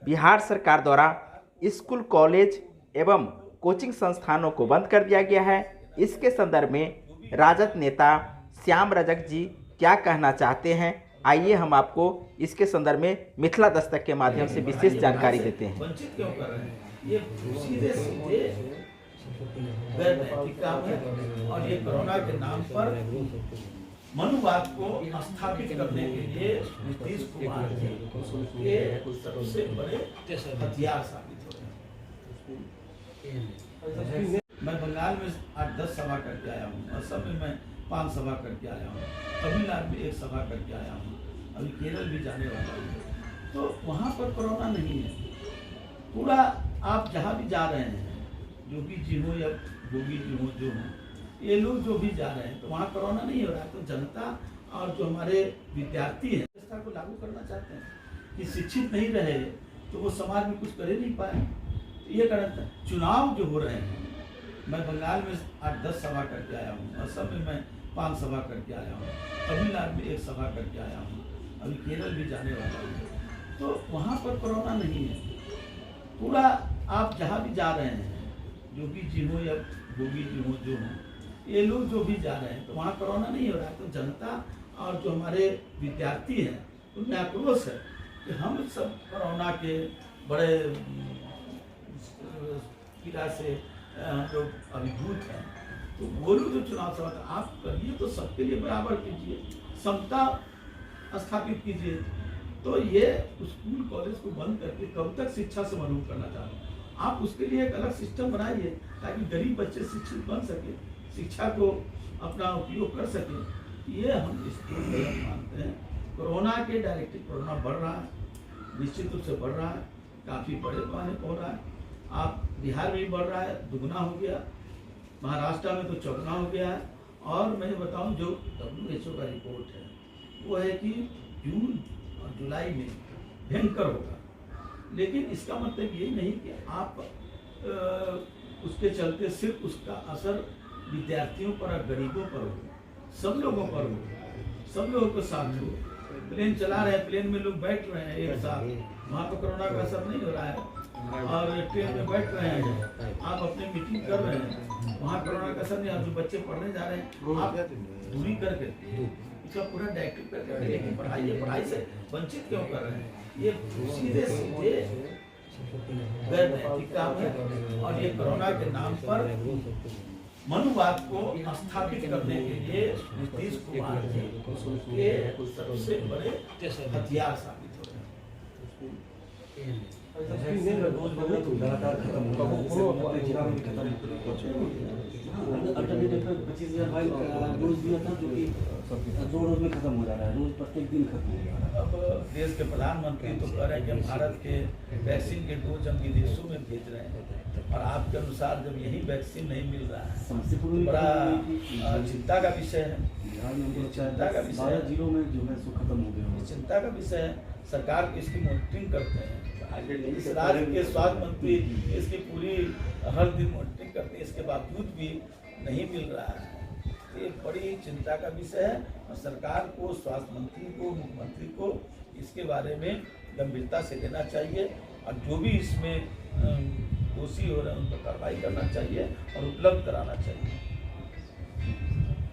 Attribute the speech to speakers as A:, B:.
A: बिहार सरकार द्वारा school, college एवं कोचिंग संस्थानों को बंद कर दिया गया है। इसके संदर्भ में राजद नेता श्याम रजक जी क्या कहना चाहते हैं, आइए हम आपको इसके संदर्भ में मिथिला दस्तक के माध्यम से विशेष जानकारी देते हैं।
B: वंचित क्यों कर रहे हैं? ये सीधे सीधे गैर नैतिक काम है और ये कोरोना के नाम पर मनुवाद को स्थापित करने के लिए नीतीश कुमार के सबसे बड़े हथियार साबित हो रहे हैं। मैं बंगाल में 8-10 सभा करके आया हूँ, असम में मैं 5 सभा करके आया हूँ, तमिलनाडु में 1 सभा करके आया हूँ, अभी केरल भी जाने वाला हूँ। तो वहाँ पर कोरोना नहीं है। पूरा आप जहाँ भी जा रहे हैं, योगी जी हो या योगी जी हो, जो हो, ये लोग जो भी जा रहे हैं तो वहाँ कोरोना नहीं हो रहा है। तो जनता और जो हमारे विद्यार्थी हैं व्यवस्था को लागू करना चाहते हैं कि शिक्षित नहीं रहे तो वो समाज में कुछ कर ही नहीं पाए। ये कारण चुनाव जो हो रहे हैं, मैं बंगाल में 8-10 सभा करके आया हूँ, असम में मैं 5 सभा करके आया हूँ, तमिलनाडु में 1 सभा करके आया हूँ, अभी केरल भी जाने वाला हूँ। तो वहाँ पर कोरोना नहीं है। पूरा आप जहाँ भी जा रहे हैं, योगी जी हो या योगी जी हो, जो हो, ये लोग जो भी जा रहे हैं तो वहाँ कोरोना नहीं हो रहा है। तो जनता और जो हमारे विद्यार्थी हैं उनमें आक्रोश है कि हम सब कोरोना के बड़े पीड़ा से जो अभिभूत हैं। तो वो लोग जो चुनाव सभा आप करिए तो सबके लिए बराबर कीजिए, समता स्थापित कीजिए। तो ये स्कूल कॉलेज को बंद करके कब तक शिक्षा से महरूम करना चाहते हैं? आप उसके लिए एक अलग सिस्टम बनाइए ताकि गरीब बच्चे शिक्षित बन सके, शिक्षा को अपना उपयोग कर सके। ये हम इसको मानते हैं। कोरोना के डायरेक्टिव कोरोना बढ़ रहा है, निश्चित रूप से बढ़ रहा है, काफ़ी बड़े पैमाने पर हो रहा है। आप बिहार में भी बढ़ रहा है, दुगना हो गया, महाराष्ट्र में तो चौगुना हो गया है। और मैं बताऊं जो WHO का रिपोर्ट है वो है कि जून और जुलाई में भयंकर होगा। लेकिन इसका मतलब ये नहीं कि आप उसके चलते सिर्फ उसका असर विद्यार्थियों पर और गरीबों पर हो, सब लोगों पर हो, सब लोगों के साथ हो। प्लेन चला रहे हैं, प्लेन में लोग बैठ रहे हैं एक साथ, वहाँ पर कोरोना का असर नहीं हो रहा है। और ट्रेन में बैठ रहे हैं, आप अपनी मीटिंग कर रहे हैं, वहाँ कोरोना का असर नहीं। आप जो बच्चे पढ़ने जा रहे हैं, आप दूरी करके इसका पूरा डायरेक्टिव करके लेकिन पढ़ाई से वंचित क्यों कर रहे हैं? ये सीधे सीधे गैर नैतिक काम है और ये कोरोना के नाम पर मनुवाद को स्थापित करने के लिए नीतीश कुमार के सबसे बड़े हथियार साबित हो रहे हैं।
C: लगातार खत्म रोज दिया था जो कि 2 रोज में खत्म हो जा रहा है, रोज प्रत्येक दिन खत्म हो जा रहा है।
B: अब देश के प्रधानमंत्री तो कह रहे हैं कि भारत के वैक्सीन के डोज हम विदेशों में भेज रहे हैं और आपके अनुसार जब यही वैक्सीन नहीं मिल रहा है तो बड़ा चिंता का विषय है। चिंता का विषय
C: 12 जिलों में जो है सो खत्म हो गया।
B: चिंता का विषय है। सरकार इसकी मॉनिटरिंग करते हैं, इस राज्य के स्वास्थ्य मंत्री इसकी पूरी हर दिन मॉनिटरिंग करते हैं, इसके बावजूद भी नहीं मिल रहा है। ये बड़ी चिंता का विषय है और सरकार को, स्वास्थ्य मंत्री को, मुख्यमंत्री को इसके बारे में गंभीरता से लेना चाहिए और जो भी इसमें दोषी हो रहे हैं उन पर कार्रवाई करना चाहिए और उपलब्ध कराना चाहिए।